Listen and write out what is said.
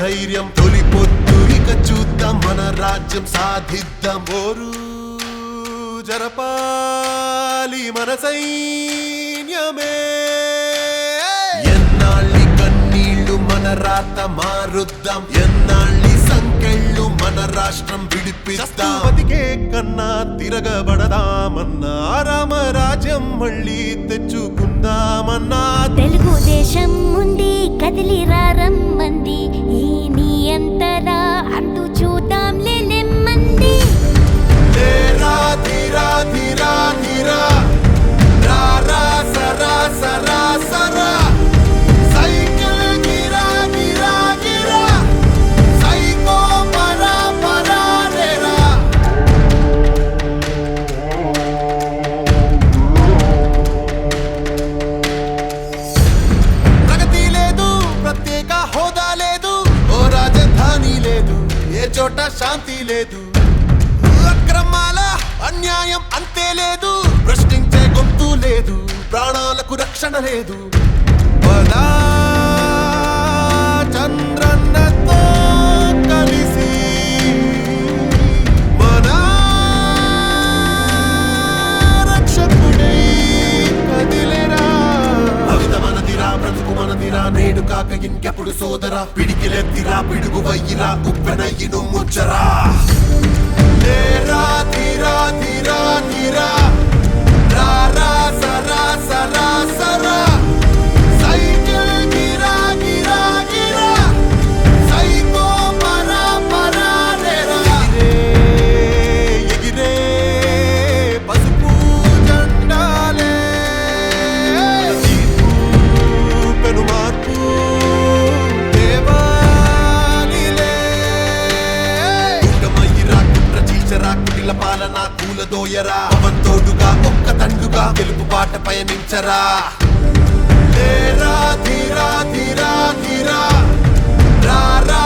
ధైర్యం తొలి పొద్దు ఇక చూద్దాం మన రాజ్యం సాధిద్దాం ఓరు జరపాలి మన సైన్యమే ఎన్నాళ్ళి కన్నీళ్లు మన రాత మారుద్దాం ఎన్నాళ్ళి సంకెళ్ళు మన రాష్ట్రం విడిపిస్తాం బతికే కన్నా తిరగబడదామన్నా రామరాజ్యం మళ్ళీ తెచ్చుకుందామన్నా తెలుగుదేశం ముందు కదిలి రమ్మంది ఈ నీ అంతరా అంటూ చూద్దాంలే నెమ్మంది లేరా ధీరా ధీరా ధీరా రారా సరా సరా సరా సైకిల్ గిరా గిరా గిరా సైకో పరా పరా రేరా ప్రగతి లేదు ప్రత్యేక హోదా లేదు ఓ రాజధాని లేదు ఏ చోట శాంతి లేదు అక్రమాల అన్యాయం అంతే లేదు ప్రశ్నించే గొంతు లేదు ప్రాణాలకు రక్షణ లేదు బలా చంద్రన్నతో కలిసి మన రక్షకుడై కదిలేరా భవిత మనదిరా బ్రతుకు మనదిరా నేడు కాక ఇంకెప్పుడు సోదరా పిడికిలెత్తిరా పిడుగు వయ్యిరా ఉప్పెనయ్యిను ముచ్చరా లేరా ధీరా ధీరా ధీరా రారా సరా సరా సరా సైకిల్ గిరా గిరా గిరా సైకో పరా పరా రేరా ఎగిరే పసుపు జెండాలే తీర్పు పెను మార్పు దేవాలిలే కుటమయ్యిరా కుట్ర చీల్చరా కుటిల పాలన కూలదోయరా పవన్ తోడుగా ఒక్క తండుగా గెలుపు బాట పయనించరా లేరా ధీరా ధీరా ధీరా రారా